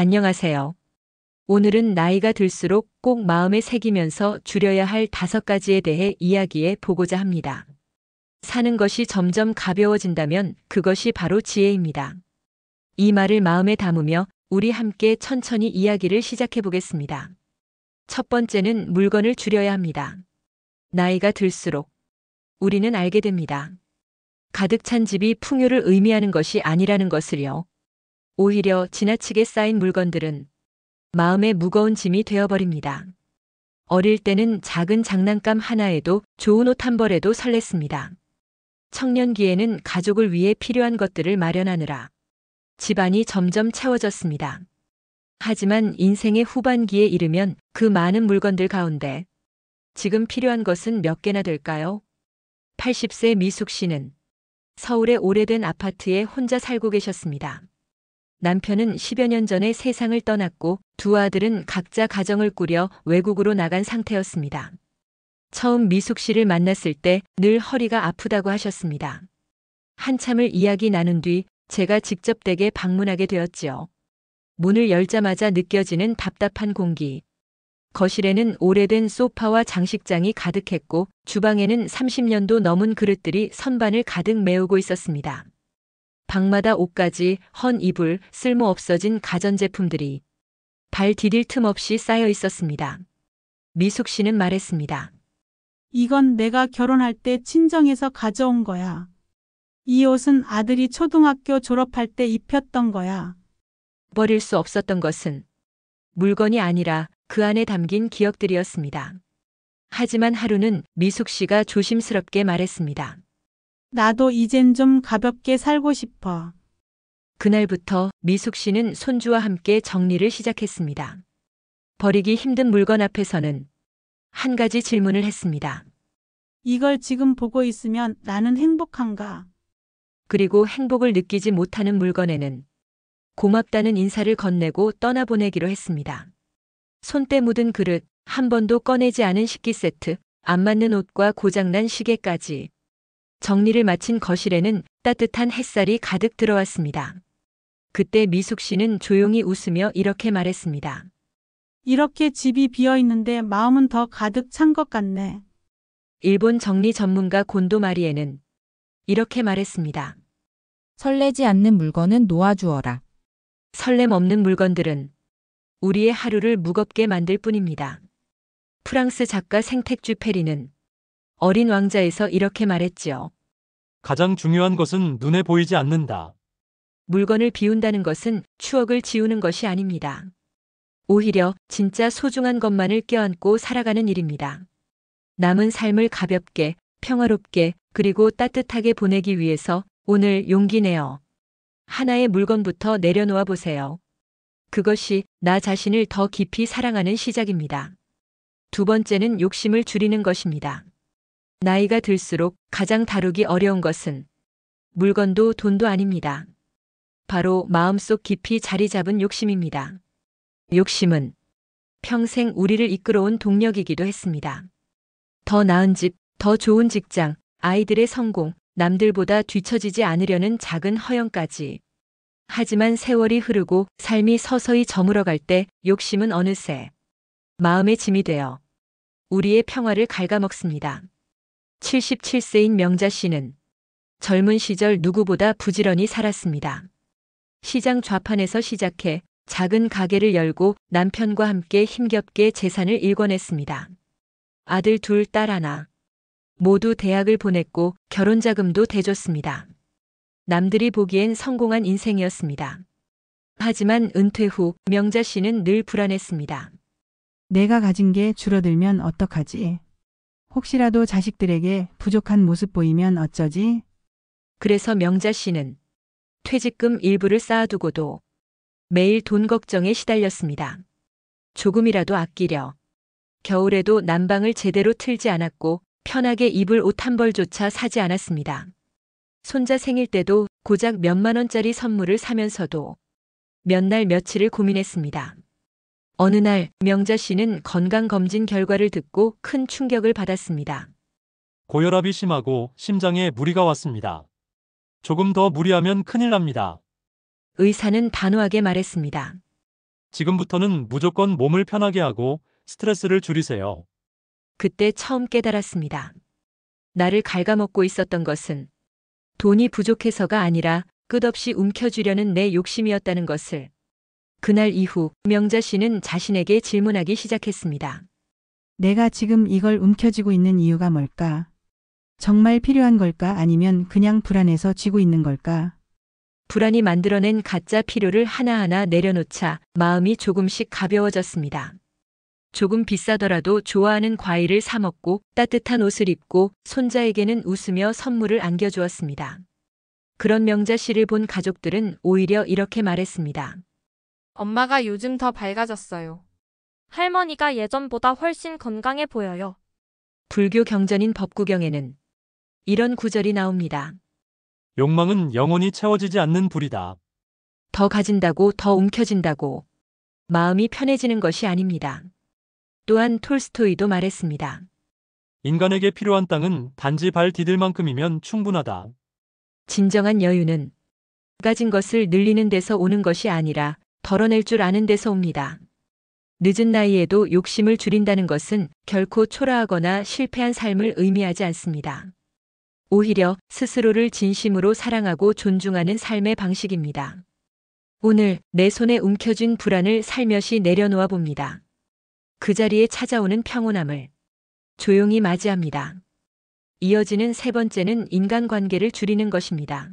안녕하세요. 오늘은 나이가 들수록 꼭 마음에 새기면서 줄여야 할 5가지에 대해 이야기해 보고자 합니다. 사는 것이 점점 가벼워진다면 그것이 바로 지혜입니다. 이 말을 마음에 담으며 우리 함께 천천히 이야기를 시작해 보겠습니다. 첫 번째는 물건을 줄여야 합니다. 나이가 들수록 우리는 알게 됩니다. 가득 찬 집이 풍요를 의미하는 것이 아니라는 것을요. 오히려 지나치게 쌓인 물건들은 마음의 무거운 짐이 되어버립니다. 어릴 때는 작은 장난감 하나에도 좋은 옷 한 벌에도 설렜습니다. 청년기에는 가족을 위해 필요한 것들을 마련하느라 집안이 점점 채워졌습니다. 하지만 인생의 후반기에 이르면 그 많은 물건들 가운데 지금 필요한 것은 몇 개나 될까요? 80세 미숙 씨는 서울의 오래된 아파트에 혼자 살고 계셨습니다. 남편은 10여 년 전에 세상을 떠났고 두 아들은 각자 가정을 꾸려 외국으로 나간 상태였습니다. 처음 미숙 씨를 만났을 때 늘 허리가 아프다고 하셨습니다. 한참을 이야기 나눈 뒤 제가 직접 댁에 방문하게 되었지요. 문을 열자마자 느껴지는 답답한 공기. 거실에는 오래된 소파와 장식장이 가득했고 주방에는 30년도 넘은 그릇들이 선반을 가득 메우고 있었습니다. 방마다 옷가지, 헌 이불, 쓸모 없어진 가전제품들이 발 디딜 틈 없이 쌓여 있었습니다. 미숙 씨는 말했습니다. 이건 내가 결혼할 때 친정에서 가져온 거야. 이 옷은 아들이 초등학교 졸업할 때 입혔던 거야. 버릴 수 없었던 것은 물건이 아니라 그 안에 담긴 기억들이었습니다. 하지만 하루는 미숙 씨가 조심스럽게 말했습니다. 나도 이젠 좀 가볍게 살고 싶어. 그날부터 미숙 씨는 손주와 함께 정리를 시작했습니다. 버리기 힘든 물건 앞에서는 한 가지 질문을 했습니다. 이걸 지금 보고 있으면 나는 행복한가? 그리고 행복을 느끼지 못하는 물건에는 고맙다는 인사를 건네고 떠나보내기로 했습니다. 손때 묻은 그릇, 한 번도 꺼내지 않은 식기 세트, 안 맞는 옷과 고장난 시계까지. 정리를 마친 거실에는 따뜻한 햇살이 가득 들어왔습니다. 그때 미숙 씨는 조용히 웃으며 이렇게 말했습니다. 이렇게 집이 비어 있는데 마음은 더 가득 찬 것 같네. 일본 정리 전문가 곤도 마리에는 이렇게 말했습니다. 설레지 않는 물건은 놓아주어라. 설렘 없는 물건들은 우리의 하루를 무겁게 만들 뿐입니다. 프랑스 작가 생텍쥐페리는 어린 왕자에서 이렇게 말했지요. 가장 중요한 것은 눈에 보이지 않는다. 물건을 비운다는 것은 추억을 지우는 것이 아닙니다. 오히려 진짜 소중한 것만을 껴안고 살아가는 일입니다. 남은 삶을 가볍게, 평화롭게, 그리고 따뜻하게 보내기 위해서 오늘 용기 내어 하나의 물건부터 내려놓아 보세요. 그것이 나 자신을 더 깊이 사랑하는 시작입니다. 두 번째는 욕심을 줄이는 것입니다. 나이가 들수록 가장 다루기 어려운 것은 물건도 돈도 아닙니다. 바로 마음속 깊이 자리 잡은 욕심입니다. 욕심은 평생 우리를 이끌어온 동력이기도 했습니다. 더 나은 집, 더 좋은 직장, 아이들의 성공, 남들보다 뒤처지지 않으려는 작은 허영까지. 하지만 세월이 흐르고 삶이 서서히 저물어갈 때 욕심은 어느새 마음의 짐이 되어 우리의 평화를 갉아먹습니다. 77세인 명자 씨는 젊은 시절 누구보다 부지런히 살았습니다. 시장 좌판에서 시작해 작은 가게를 열고 남편과 함께 힘겹게 재산을 일궈냈습니다. 아들 둘, 딸 하나. 모두 대학을 보냈고 결혼 자금도 대줬습니다. 남들이 보기엔 성공한 인생이었습니다. 하지만 은퇴 후 명자 씨는 늘 불안했습니다. 내가 가진 게 줄어들면 어떡하지? 혹시라도 자식들에게 부족한 모습 보이면 어쩌지? 그래서 명자 씨는 퇴직금 일부를 쌓아두고도 매일 돈 걱정에 시달렸습니다. 조금이라도 아끼려 겨울에도 난방을 제대로 틀지 않았고 편하게 입을 옷 한 벌조차 사지 않았습니다. 손자 생일 때도 고작 몇만 원짜리 선물을 사면서도 몇 날 며칠을 고민했습니다. 어느 날 명자 씨는 건강검진 결과를 듣고 큰 충격을 받았습니다. 고혈압이 심하고 심장에 무리가 왔습니다. 조금 더 무리하면 큰일 납니다. 의사는 단호하게 말했습니다. 지금부터는 무조건 몸을 편하게 하고 스트레스를 줄이세요. 그때 처음 깨달았습니다. 나를 갉아먹고 있었던 것은 돈이 부족해서가 아니라 끝없이 움켜쥐려는 내 욕심이었다는 것을. 그날 이후 명자 씨는 자신에게 질문하기 시작했습니다. 내가 지금 이걸 움켜쥐고 있는 이유가 뭘까? 정말 필요한 걸까? 아니면 그냥 불안해서 쥐고 있는 걸까? 불안이 만들어낸 가짜 필요를 하나하나 내려놓자 마음이 조금씩 가벼워졌습니다. 조금 비싸더라도 좋아하는 과일을 사 먹고 따뜻한 옷을 입고 손자에게는 웃으며 선물을 안겨주었습니다. 그런 명자 씨를 본 가족들은 오히려 이렇게 말했습니다. 엄마가 요즘 더 밝아졌어요. 할머니가 예전보다 훨씬 건강해 보여요. 불교 경전인 법구경에는 이런 구절이 나옵니다. 욕망은 영원히 채워지지 않는 불이다. 더 가진다고 더 움켜진다고 마음이 편해지는 것이 아닙니다. 또한 톨스토이도 말했습니다. 인간에게 필요한 땅은 단지 발 디딜 만큼이면 충분하다. 진정한 여유는 가진 것을 늘리는 데서 오는 것이 아니라 덜어낼 줄 아는 데서 옵니다. 늦은 나이에도 욕심을 줄인다는 것은 결코 초라하거나 실패한 삶을 의미하지 않습니다. 오히려 스스로를 진심으로 사랑하고 존중하는 삶의 방식입니다. 오늘 내 손에 움켜쥔 불안을 살며시 내려놓아 봅니다. 그 자리에 찾아오는 평온함을 조용히 맞이합니다. 이어지는 세 번째는 인간관계를 줄이는 것입니다.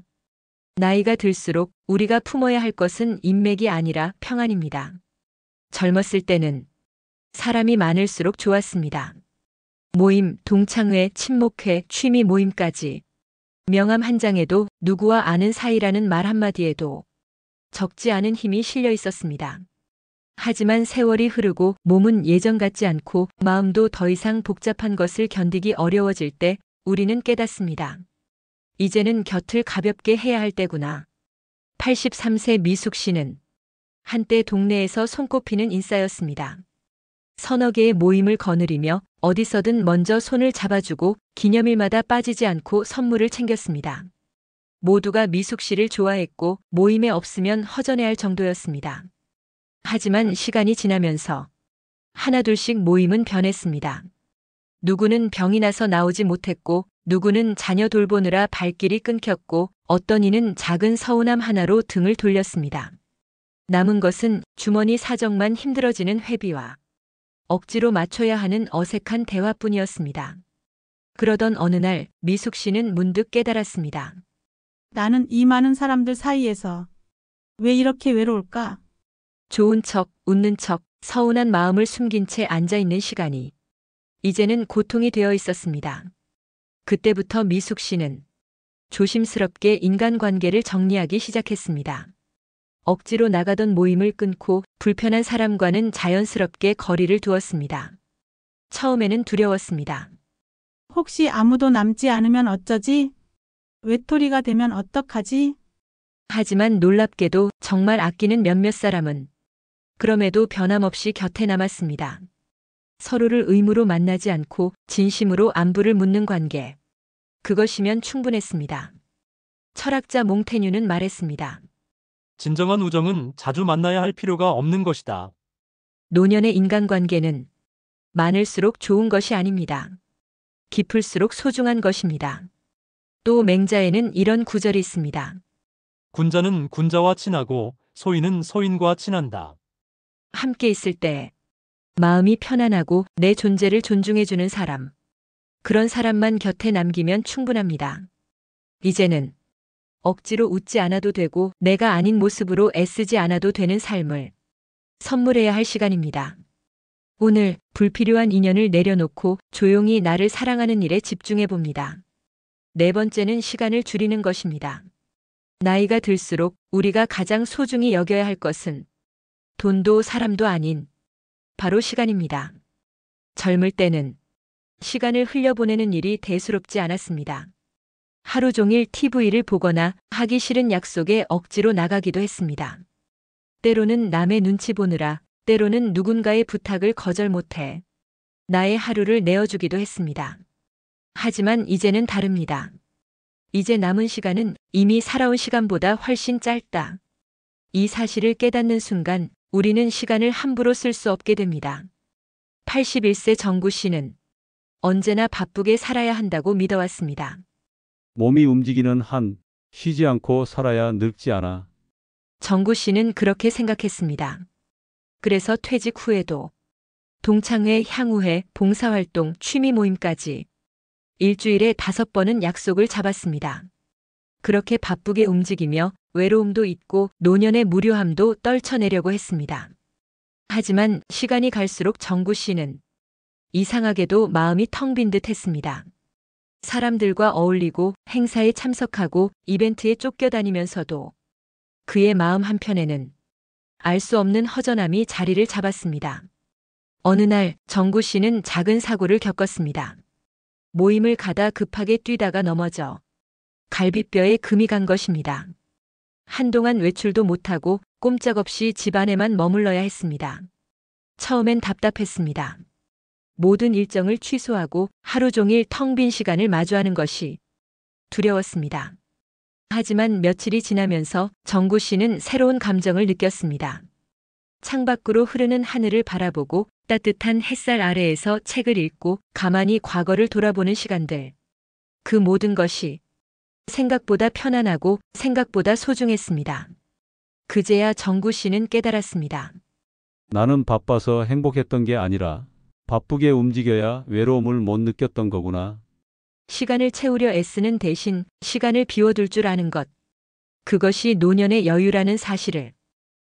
나이가 들수록 우리가 품어야 할 것은 인맥이 아니라 평안입니다. 젊었을 때는 사람이 많을수록 좋았습니다. 모임, 동창회, 친목회, 취미 모임까지 명함 한 장에도 누구와 아는 사이라는 말 한마디에도 적지 않은 힘이 실려 있었습니다. 하지만 세월이 흐르고 몸은 예전 같지 않고 마음도 더 이상 복잡한 것을 견디기 어려워질 때 우리는 깨닫습니다. 이제는 곁을 가볍게 해야 할 때구나. 83세 미숙 씨는 한때 동네에서 손꼽히는 인싸였습니다. 서너 개의 모임을 거느리며 어디서든 먼저 손을 잡아주고 기념일마다 빠지지 않고 선물을 챙겼습니다. 모두가 미숙 씨를 좋아했고 모임에 없으면 허전해할 정도였습니다. 하지만 시간이 지나면서 하나둘씩 모임은 변했습니다. 누구는 병이 나서 나오지 못했고 누구는 자녀 돌보느라 발길이 끊겼고 어떤 이는 작은 서운함 하나로 등을 돌렸습니다. 남은 것은 주머니 사정만 힘들어지는 회비와 억지로 맞춰야 하는 어색한 대화뿐이었습니다. 그러던 어느 날 미숙 씨는 문득 깨달았습니다. 나는 이 많은 사람들 사이에서 왜 이렇게 외로울까? 좋은 척, 웃는 척, 서운한 마음을 숨긴 채 앉아있는 시간이 이제는 고통이 되어 있었습니다. 그때부터 미숙 씨는 조심스럽게 인간관계를 정리하기 시작했습니다. 억지로 나가던 모임을 끊고 불편한 사람과는 자연스럽게 거리를 두었습니다. 처음에는 두려웠습니다. 혹시 아무도 남지 않으면 어쩌지? 외톨이가 되면 어떡하지? 하지만 놀랍게도 정말 아끼는 몇몇 사람은 그럼에도 변함없이 곁에 남았습니다. 서로를 의무로 만나지 않고 진심으로 안부를 묻는 관계. 그것이면 충분했습니다. 철학자 몽테뉴는 말했습니다. 진정한 우정은 자주 만나야 할 필요가 없는 것이다. 노년의 인간관계는 많을수록 좋은 것이 아닙니다. 깊을수록 소중한 것입니다. 또 맹자에는 이런 구절이 있습니다. 군자는 군자와 친하고 소인은 소인과 친한다. 함께 있을 때 마음이 편안하고 내 존재를 존중해주는 사람. 그런 사람만 곁에 남기면 충분합니다. 이제는 억지로 웃지 않아도 되고 내가 아닌 모습으로 애쓰지 않아도 되는 삶을 선물해야 할 시간입니다. 오늘 불필요한 인연을 내려놓고 조용히 나를 사랑하는 일에 집중해 봅니다. 네 번째는 시간을 줄이는 것입니다. 나이가 들수록 우리가 가장 소중히 여겨야 할 것은 돈도 사람도 아닌 바로 시간입니다. 젊을 때는 시간을 흘려보내는 일이 대수롭지 않았습니다. 하루 종일 TV를 보거나 하기 싫은 약속에 억지로 나가기도 했습니다. 때로는 남의 눈치 보느라, 때로는 누군가의 부탁을 거절 못해 나의 하루를 내어주기도 했습니다. 하지만 이제는 다릅니다. 이제 남은 시간은 이미 살아온 시간보다 훨씬 짧다. 이 사실을 깨닫는 순간 우리는 시간을 함부로 쓸 수 없게 됩니다. 81세 정구 씨는 언제나 바쁘게 살아야 한다고 믿어왔습니다. 몸이 움직이는 한 쉬지 않고 살아야 늙지 않아. 정구 씨는 그렇게 생각했습니다. 그래서 퇴직 후에도 동창회, 향후회, 봉사활동, 취미 모임까지 일주일에 5번은 약속을 잡았습니다. 그렇게 바쁘게 움직이며 외로움도 잊고 노년의 무료함도 떨쳐내려고 했습니다. 하지만 시간이 갈수록 정구 씨는 이상하게도 마음이 텅 빈 듯 했습니다. 사람들과 어울리고 행사에 참석하고 이벤트에 쫓겨다니면서도 그의 마음 한편에는 알 수 없는 허전함이 자리를 잡았습니다. 어느 날 정구 씨는 작은 사고를 겪었습니다. 모임을 가다 급하게 뛰다가 넘어져 갈비뼈에 금이 간 것입니다. 한동안 외출도 못하고 꼼짝없이 집안에만 머물러야 했습니다. 처음엔 답답했습니다. 모든 일정을 취소하고 하루 종일 텅 빈 시간을 마주하는 것이 두려웠습니다. 하지만 며칠이 지나면서 정구 씨는 새로운 감정을 느꼈습니다. 창밖으로 흐르는 하늘을 바라보고 따뜻한 햇살 아래에서 책을 읽고 가만히 과거를 돌아보는 시간들. 그 모든 것이 생각보다 편안하고 생각보다 소중했습니다. 그제야 정구 씨는 깨달았습니다. 나는 바빠서 행복했던 게 아니라 바쁘게 움직여야 외로움을 못 느꼈던 거구나. 시간을 채우려 애쓰는 대신 시간을 비워둘 줄 아는 것. 그것이 노년의 여유라는 사실을.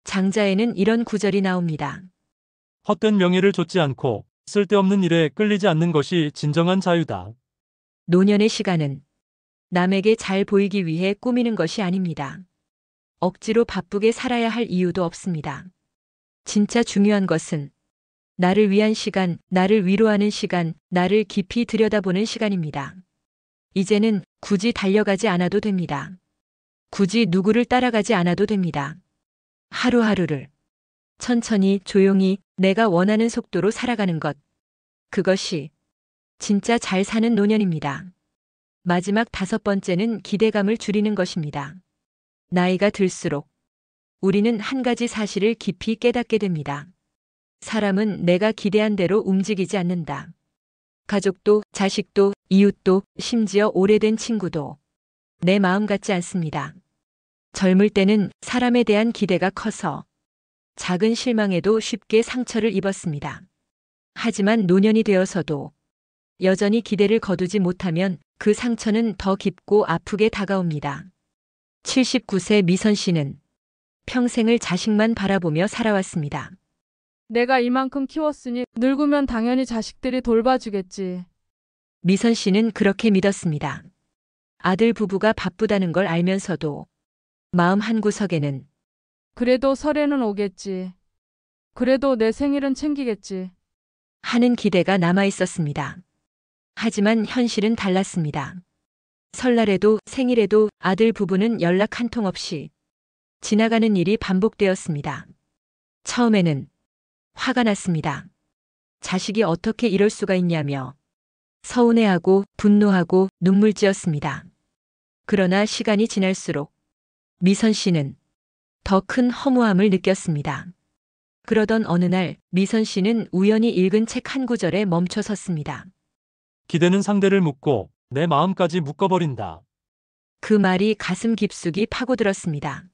장자에는 이런 구절이 나옵니다. 헛된 명예를 좇지 않고 쓸데없는 일에 끌리지 않는 것이 진정한 자유다. 노년의 시간은 남에게 잘 보이기 위해 꾸미는 것이 아닙니다. 억지로 바쁘게 살아야 할 이유도 없습니다. 진짜 중요한 것은 나를 위한 시간, 나를 위로하는 시간, 나를 깊이 들여다보는 시간입니다. 이제는 굳이 달려가지 않아도 됩니다. 굳이 누구를 따라가지 않아도 됩니다. 하루하루를 천천히 조용히 내가 원하는 속도로 살아가는 것. 그것이 진짜 잘 사는 노년입니다. 마지막 5번째는 기대감을 줄이는 것입니다. 나이가 들수록 우리는 한 가지 사실을 깊이 깨닫게 됩니다. 사람은 내가 기대한 대로 움직이지 않는다. 가족도, 자식도, 이웃도, 심지어 오래된 친구도 내 마음 같지 않습니다. 젊을 때는 사람에 대한 기대가 커서 작은 실망에도 쉽게 상처를 입었습니다. 하지만 노년이 되어서도 여전히 기대를 거두지 못하면 그 상처는 더 깊고 아프게 다가옵니다. 79세 미선 씨는 평생을 자식만 바라보며 살아왔습니다. 내가 이만큼 키웠으니 늙으면 당연히 자식들이 돌봐주겠지. 미선 씨는 그렇게 믿었습니다. 아들 부부가 바쁘다는 걸 알면서도 마음 한구석에는 그래도 설에는 오겠지. 그래도 내 생일은 챙기겠지. 하는 기대가 남아 있었습니다. 하지만 현실은 달랐습니다. 설날에도 생일에도 아들 부부는 연락 한 통 없이 지나가는 일이 반복되었습니다. 처음에는 화가 났습니다. 자식이 어떻게 이럴 수가 있냐며 서운해하고 분노하고 눈물지었습니다. 그러나 시간이 지날수록 미선 씨는 더 큰 허무함을 느꼈습니다. 그러던 어느 날 미선 씨는 우연히 읽은 책 한 구절에 멈춰 섰습니다. 기대는 상대를 묶고 내 마음까지 묶어버린다. 그 말이 가슴 깊숙이 파고들었습니다.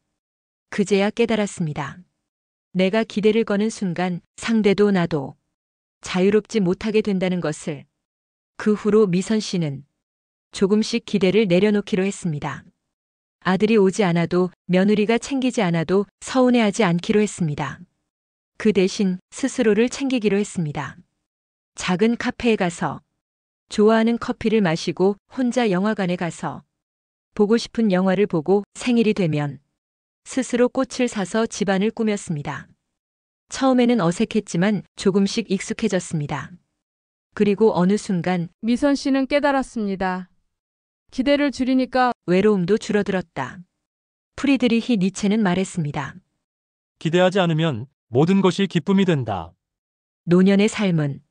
그제야 깨달았습니다. 내가 기대를 거는 순간 상대도 나도 자유롭지 못하게 된다는 것을. 그 후로 미선 씨는 조금씩 기대를 내려놓기로 했습니다. 아들이 오지 않아도 며느리가 챙기지 않아도 서운해하지 않기로 했습니다. 그 대신 스스로를 챙기기로 했습니다. 작은 카페에 가서 좋아하는 커피를 마시고 혼자 영화관에 가서 보고 싶은 영화를 보고 생일이 되면 스스로 꽃을 사서 집안을 꾸몄습니다. 처음에는 어색했지만 조금씩 익숙해졌습니다. 그리고 어느 순간 미선 씨는 깨달았습니다. 기대를 줄이니까 외로움도 줄어들었다. 프리드리히 니체는 말했습니다. 기대하지 않으면 모든 것이 기쁨이 된다. 노년의 삶은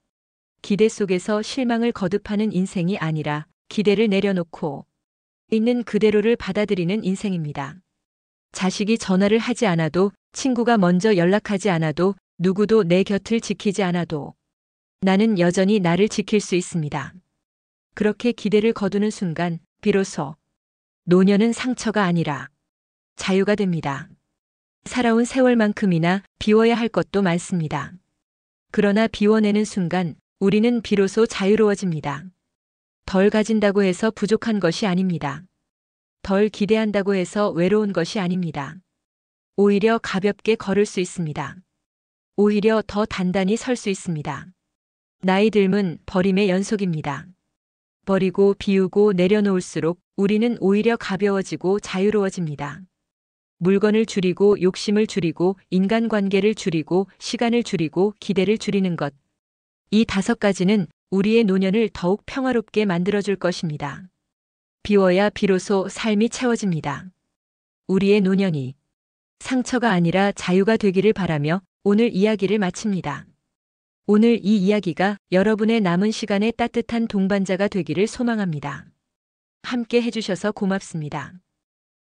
기대 속에서 실망을 거듭하는 인생이 아니라 기대를 내려놓고 있는 그대로를 받아들이는 인생입니다. 자식이 전화를 하지 않아도 친구가 먼저 연락하지 않아도 누구도 내 곁을 지키지 않아도 나는 여전히 나를 지킬 수 있습니다. 그렇게 기대를 거두는 순간 비로소 노년은 상처가 아니라 자유가 됩니다. 살아온 세월만큼이나 비워야 할 것도 많습니다. 그러나 비워내는 순간 우리는 비로소 자유로워집니다. 덜 가진다고 해서 부족한 것이 아닙니다. 덜 기대한다고 해서 외로운 것이 아닙니다. 오히려 가볍게 걸을 수 있습니다. 오히려 더 단단히 설 수 있습니다. 나이 듦은 버림의 연속입니다. 버리고 비우고 내려놓을수록 우리는 오히려 가벼워지고 자유로워집니다. 물건을 줄이고 욕심을 줄이고 인간관계를 줄이고 시간을 줄이고 기대를 줄이는 것. 이 5가지는 우리의 노년을 더욱 평화롭게 만들어줄 것입니다. 비워야 비로소 삶이 채워집니다. 우리의 노년이 상처가 아니라 자유가 되기를 바라며 오늘 이야기를 마칩니다. 오늘 이 이야기가 여러분의 남은 시간에 따뜻한 동반자가 되기를 소망합니다. 함께 해주셔서 고맙습니다.